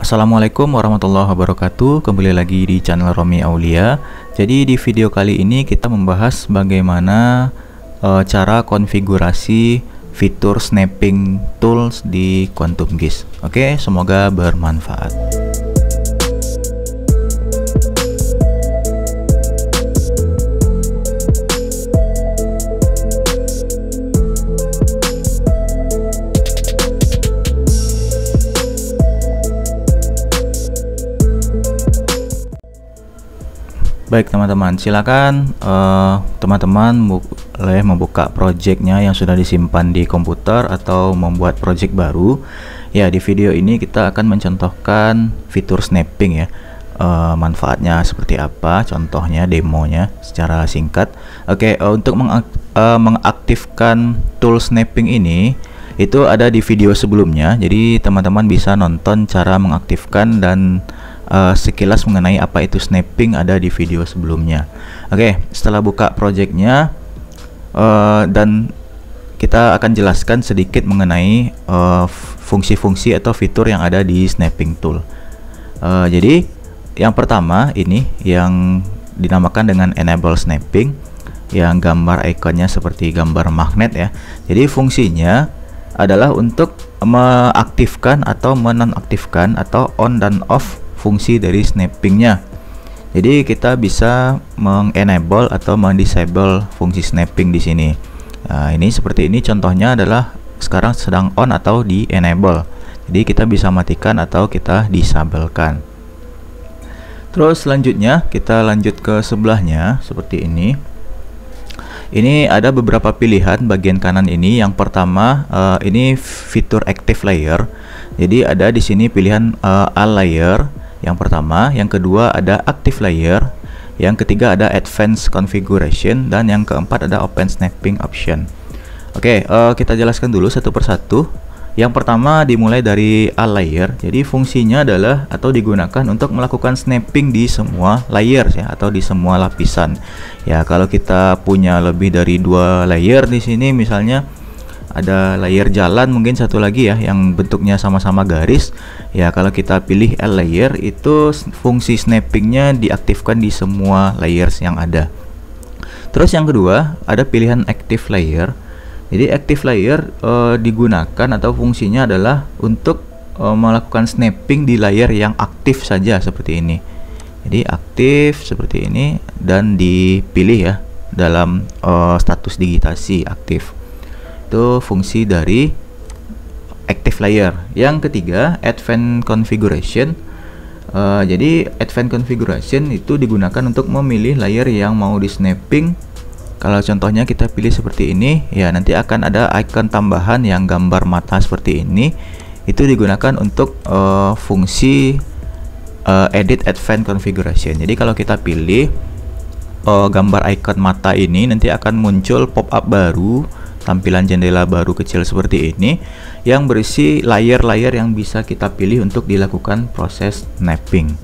Assalamualaikum warahmatullahi wabarakatuh. Kembali lagi di channel Romi Aulia. Jadi di video kali ini kita membahas bagaimana cara konfigurasi fitur snapping tools di Quantum GIS. Oke, semoga bermanfaat. Baik teman-teman, silakan teman-teman boleh membuka projectnya yang sudah disimpan di komputer atau membuat project baru. Ya, di video ini kita akan mencontohkan fitur snapping ya. Manfaatnya seperti apa, contohnya demonya secara singkat. Oke, untuk mengaktifkan tool snapping ini itu ada di video sebelumnya. Jadi teman-teman bisa nonton cara mengaktifkan dan sekilas mengenai apa itu snapping ada di video sebelumnya. Oke, setelah buka projectnya dan kita akan jelaskan sedikit mengenai fungsi-fungsi atau fitur yang ada di snapping tool. Jadi yang pertama ini yang dinamakan dengan enable snapping, yang gambar ikonnya seperti gambar magnet ya. Jadi fungsinya adalah untuk mengaktifkan atau menonaktifkan atau on dan off fungsi dari snappingnya. Jadi kita bisa mengenable atau mendisable fungsi snapping di sini. Nah, ini seperti ini contohnya adalah sekarang sedang on atau di enable. Jadi kita bisa matikan atau kita disablekan. Terus selanjutnya kita lanjut ke sebelahnya seperti ini. Ini ada beberapa pilihan bagian kanan ini. Yang pertama ini fitur active layer. Jadi ada di sini pilihan all layer. Yang pertama, yang kedua ada active layer, yang ketiga ada advanced configuration, dan yang keempat ada open snapping option. Oke, kita jelaskan dulu satu persatu. Yang pertama dimulai dari all layer. Jadi fungsinya adalah atau digunakan untuk melakukan snapping di semua layers ya, atau di semua lapisan. Ya, kalau kita punya lebih dari 2 layer di sini, misalnya ada layer jalan, mungkin satu lagi ya yang bentuknya sama-sama garis ya, kalau kita pilih L layer itu fungsi snappingnya diaktifkan di semua layers yang ada. Terus yang kedua ada pilihan active layer. Jadi active layer digunakan atau fungsinya adalah untuk melakukan snapping di layer yang aktif saja seperti ini. Jadi aktif seperti ini dan dipilih ya dalam status digitasi aktif. Itu fungsi dari active layer. Yang ketiga advanced configuration. Jadi advanced configuration itu digunakan untuk memilih layer yang mau di snapping. Kalau contohnya kita pilih seperti ini ya, nanti akan ada icon tambahan yang gambar mata seperti ini. Itu digunakan untuk fungsi edit advanced configuration. Jadi kalau kita pilih gambar icon mata ini, nanti akan muncul pop up baru, tampilan jendela baru kecil seperti ini yang berisi layer-layer yang bisa kita pilih untuk dilakukan proses snapping.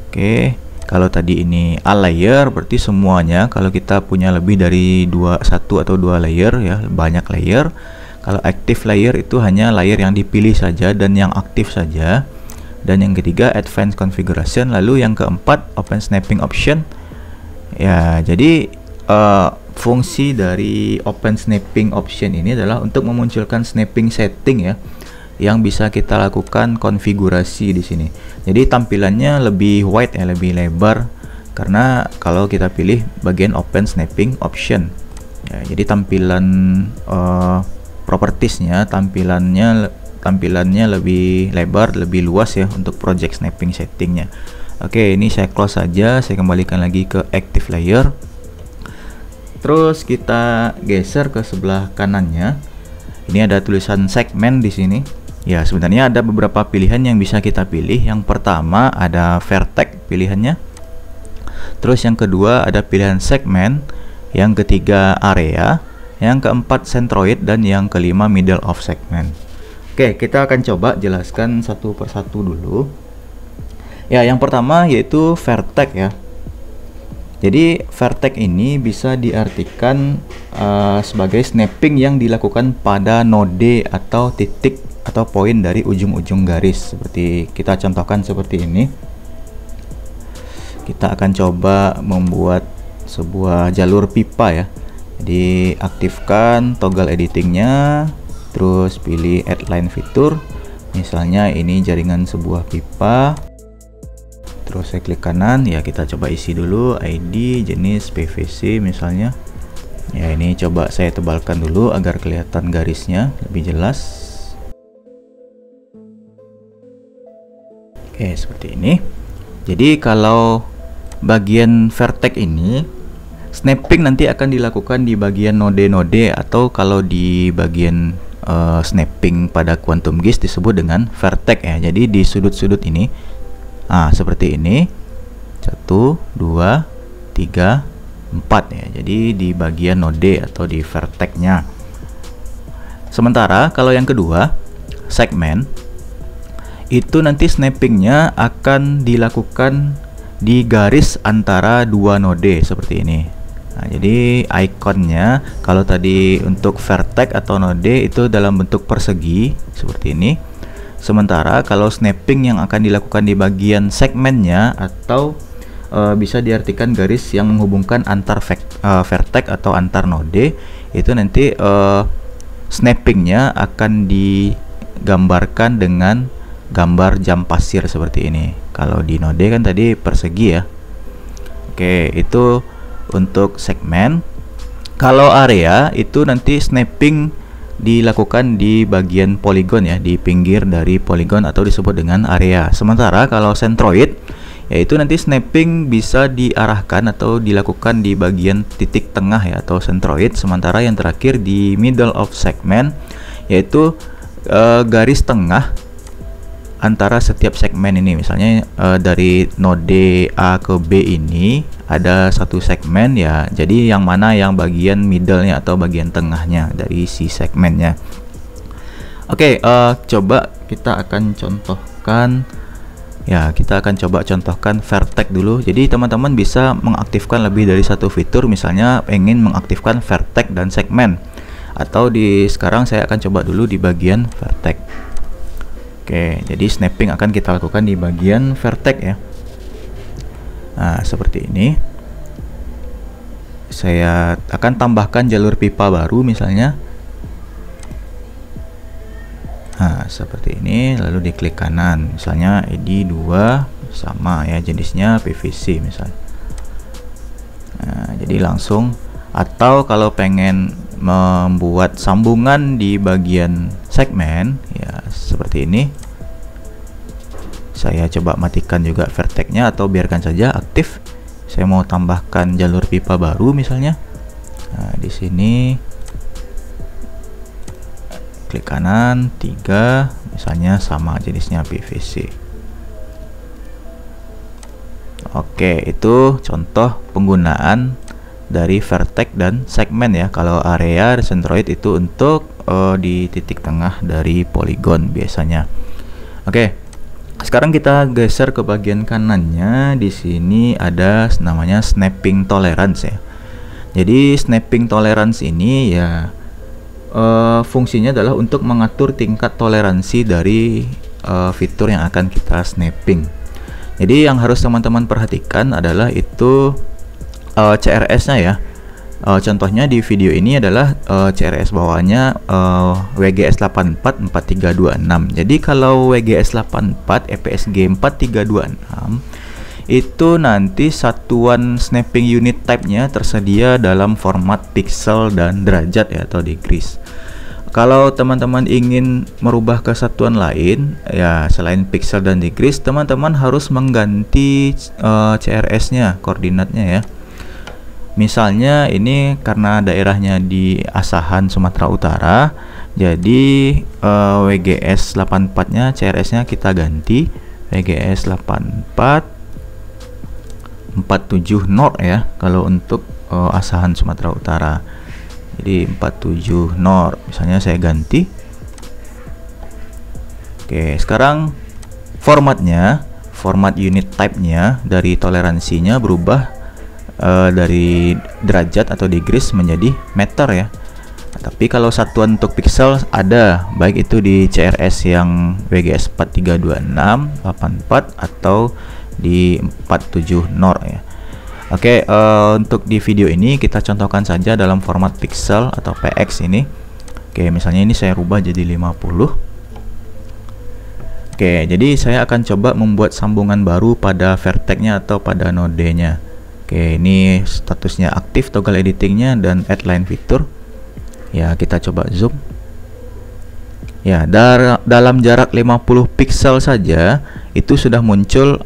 Oke, kalau tadi ini all layer berarti semuanya. Kalau kita punya lebih dari 1 atau 2 layer ya, banyak layer. Kalau active layer itu hanya layer yang dipilih saja dan yang aktif saja. Dan yang ketiga advanced configuration. Lalu yang keempat open snapping option. Ya, jadi fungsi dari open snapping option ini adalah untuk memunculkan snapping setting ya, yang bisa kita lakukan konfigurasi di sini. Jadi tampilannya lebih wide ya, lebih lebar karena kalau kita pilih bagian open snapping option. Ya, jadi tampilan propertiesnya, tampilannya lebih lebar, lebih luas ya untuk project snapping settingnya. Oke, ini saya close saja. Saya kembalikan lagi ke active layer. Terus kita geser ke sebelah kanannya. Ini ada tulisan segmen di sini. Ya, sebenarnya ada beberapa pilihan yang bisa kita pilih. Yang pertama ada vertex pilihannya. Terus yang kedua ada pilihan segmen. Yang ketiga area. Yang keempat centroid dan yang kelima middle of segment. Oke, kita akan coba jelaskan satu persatu dulu. Ya, yang pertama yaitu vertex ya. Jadi vertex ini bisa diartikan sebagai snapping yang dilakukan pada node atau titik atau poin dari ujung-ujung garis. Seperti kita contohkan seperti ini. Kita akan coba membuat sebuah jalur pipa ya. Jadi aktifkan toggle editingnya, terus pilih add line fitur. Misalnya ini jaringan sebuah pipa. Terus saya klik kanan, ya kita coba isi dulu ID, jenis PVC misalnya. Ya ini coba saya tebalkan dulu agar kelihatan garisnya lebih jelas. Oke, seperti ini. Jadi kalau bagian vertex ini, snapping nanti akan dilakukan di bagian node-node, atau kalau di bagian snapping pada Quantum Gis disebut dengan vertex ya. Jadi di sudut-sudut ini, seperti ini, 1, 2, 3, 4 ya. Jadi di bagian node atau di vertex-nya. Sementara kalau yang kedua, segmen, itu nanti snappingnya akan dilakukan di garis antara dua node seperti ini. Nah, jadi ikonnya kalau tadi untuk vertex atau node itu dalam bentuk persegi seperti ini. Sementara kalau snapping yang akan dilakukan di bagian segmennya, atau bisa diartikan garis yang menghubungkan antar vertex atau antar node, itu nanti snappingnya akan digambarkan dengan gambar jam pasir seperti ini. Kalau di node kan tadi persegi ya. Oke, itu untuk segmen. Kalau area itu nanti snapping dilakukan di bagian poligon ya, di pinggir dari poligon atau disebut dengan area. Sementara kalau centroid, yaitu nanti snapping bisa diarahkan atau dilakukan di bagian titik tengah ya, atau centroid. Sementara yang terakhir di middle of segment, yaitu garis tengah antara setiap segmen ini. Misalnya dari node A ke B ini ada satu segmen ya, jadi yang mana yang bagian middle-nya atau bagian tengahnya dari si segmennya. Oke, coba kita akan contohkan ya, kita akan coba contohkan vertex dulu. Jadi teman-teman bisa mengaktifkan lebih dari satu fitur, misalnya ingin mengaktifkan vertex dan segmen, atau sekarang saya akan coba dulu di bagian vertex. Oke, jadi snapping akan kita lakukan di bagian vertex ya. Nah, seperti ini. Saya akan tambahkan jalur pipa baru misalnya. Nah, seperti ini, lalu diklik kanan, misalnya ID 2 sama ya, jenisnya PVC misalnya. Nah, jadi langsung, atau kalau pengen membuat sambungan di bagian segmen ya seperti ini, saya coba matikan juga vertex-nya atau biarkan saja aktif. Saya mau tambahkan jalur pipa baru misalnya. Nah, di sini klik kanan 3 misalnya, sama jenisnya PVC. Oke, itu contoh penggunaan dari vertex dan segmen ya. Kalau area centroid itu untuk di titik tengah dari poligon biasanya. Oke, sekarang kita geser ke bagian kanannya. Di sini ada namanya snapping tolerance ya. Jadi snapping tolerance ini ya fungsinya adalah untuk mengatur tingkat toleransi dari fitur yang akan kita snapping. Jadi yang harus teman-teman perhatikan adalah itu CRS-nya ya. Contohnya di video ini adalah CRS bawahnya WGS 84 4326. Jadi kalau WGS 84 EPSG 4326 itu nanti satuan snapping unit type-nya tersedia dalam format pixel dan derajat ya, atau degrees. Kalau teman-teman ingin merubah ke satuan lain ya selain pixel dan degrees, teman-teman harus mengganti CRS-nya, koordinatnya ya. Misalnya ini karena daerahnya di Asahan Sumatera Utara, jadi WGS 84-nya CRS-nya kita ganti WGS 84 47 North ya, kalau untuk Asahan Sumatera Utara. Jadi 47 North misalnya saya ganti. Oke, sekarang formatnya, format unit type-nya dari toleransinya berubah dari derajat atau degrees menjadi meter ya. Tapi kalau satuan untuk pixel ada, baik itu di CRS yang WGS 432684 atau di 47 NOR ya. Oke, untuk di video ini kita contohkan saja dalam format pixel atau PX ini. Oke, misalnya ini saya rubah jadi 50. Oke, jadi saya akan coba membuat sambungan baru pada vertexnya atau pada nodenya. Oke, ini statusnya aktif toggle editingnya dan add line fitur. Ya, kita coba zoom. Ya, dalam jarak 50 pixel saja itu sudah muncul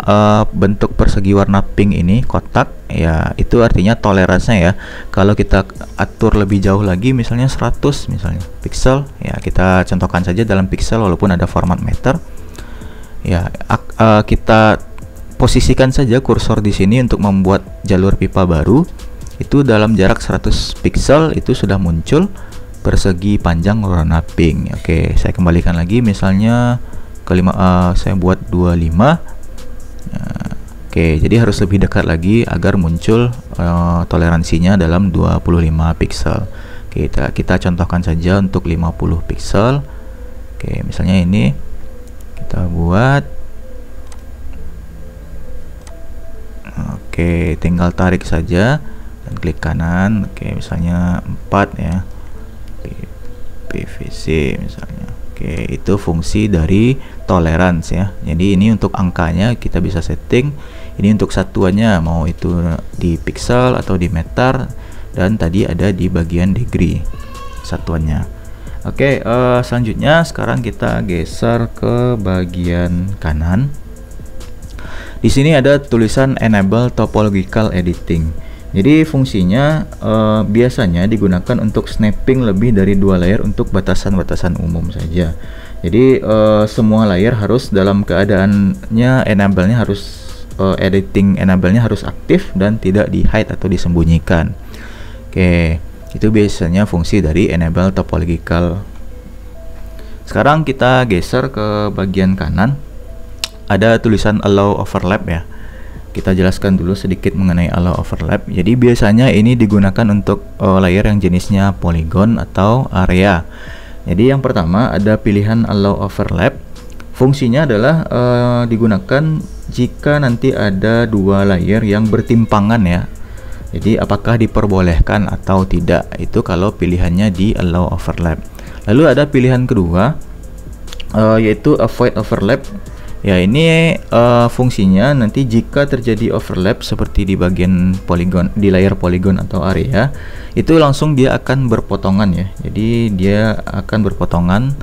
bentuk persegi warna pink ini, kotak. Ya, itu artinya toleransinya ya. Kalau kita atur lebih jauh lagi, misalnya 100 misalnya pixel, ya kita contohkan saja dalam pixel walaupun ada format meter. Ya, kita posisikan saja kursor di sini untuk membuat jalur pipa baru. Itu dalam jarak 100 pixel itu sudah muncul persegi panjang warna pink. Oke, saya kembalikan lagi, misalnya ke 5, saya buat 25. Oke, jadi harus lebih dekat lagi agar muncul toleransinya dalam 25 pixel. Oke, kita contohkan saja untuk 50 pixel. Oke, misalnya ini kita buat. Oke, tinggal tarik saja dan klik kanan. Oke, misalnya 4 ya, PVC misalnya. Oke, itu fungsi dari tolerance ya. Jadi ini untuk angkanya kita bisa setting. Ini untuk satuannya, mau itu di pixel atau di meter, dan tadi ada di bagian degree satuannya. Oke, selanjutnya sekarang kita geser ke bagian kanan. Di sini ada tulisan enable topological editing. Jadi fungsinya biasanya digunakan untuk snapping lebih dari 2 layer untuk batasan-batasan umum saja. Jadi semua layer harus dalam keadaannya enable-nya harus editing enable-nya harus aktif dan tidak di hide atau disembunyikan. Oke, itu biasanya fungsi dari enable topological. Sekarang kita geser ke bagian kanan. Ada tulisan allow overlap ya. Kita jelaskan dulu sedikit mengenai allow overlap. Jadi biasanya ini digunakan untuk layer yang jenisnya polygon atau area. Jadi yang pertama ada pilihan allow overlap. Fungsinya adalah digunakan jika nanti ada 2 layer yang bertimpangan ya. Jadi apakah diperbolehkan atau tidak, itu kalau pilihannya di allow overlap. Lalu ada pilihan kedua, yaitu avoid overlap. Ya, ini fungsinya nanti jika terjadi overlap seperti di bagian polygon, di layer polygon atau area, itu langsung dia akan berpotongan ya. Jadi dia akan berpotongan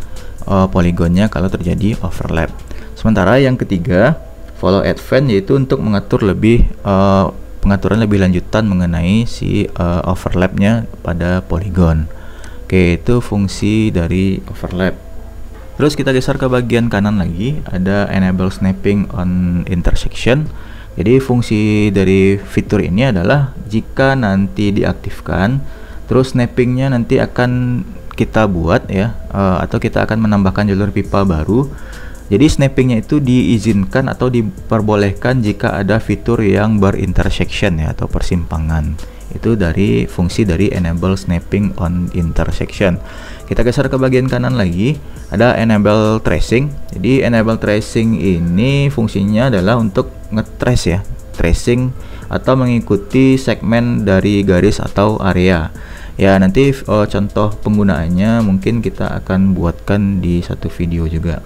polygonnya kalau terjadi overlap. Sementara yang ketiga, follow advanced, yaitu untuk mengatur lebih pengaturan lebih lanjutan mengenai si overlapnya pada polygon. Oke, itu fungsi dari overlap. Terus kita geser ke bagian kanan lagi, ada enable snapping on intersection. Jadi fungsi dari fitur ini adalah jika nanti diaktifkan, terus snappingnya nanti akan kita buat ya, atau kita akan menambahkan jalur pipa baru. Jadi snappingnya itu diizinkan atau diperbolehkan jika ada fitur yang berintersection ya, atau persimpangan. Itu dari fungsi dari enable snapping on intersection. Kita geser ke bagian kanan lagi, ada enable tracing. Jadi enable tracing ini fungsinya adalah untuk nge-trace ya, tracing atau mengikuti segmen dari garis atau area. Ya, nanti contoh penggunaannya mungkin kita akan buatkan di satu video juga.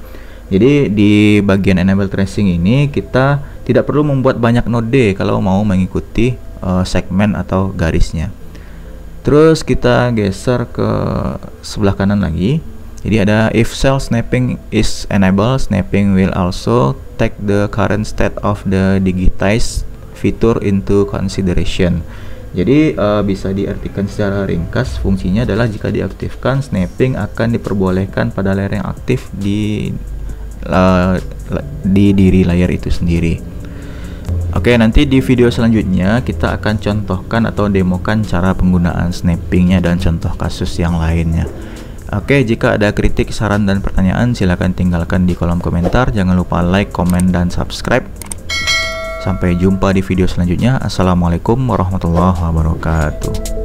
Jadi di bagian enable tracing ini kita tidak perlu membuat banyak node kalau mau mengikuti segmen atau garisnya. Terus kita geser ke sebelah kanan lagi. Jadi ada if cell snapping is enabled, snapping will also take the current state of the digitized feature into consideration. Jadi bisa diartikan secara ringkas, fungsinya adalah jika diaktifkan, snapping akan diperbolehkan pada layer yang aktif di diri layar itu sendiri. Oke, nanti di video selanjutnya kita akan contohkan atau demokan cara penggunaan snappingnya dan contoh kasus yang lainnya. Oke, jika ada kritik, saran, dan pertanyaan silahkan tinggalkan di kolom komentar. Jangan lupa like, komen, dan subscribe. Sampai jumpa di video selanjutnya. Assalamualaikum warahmatullahi wabarakatuh.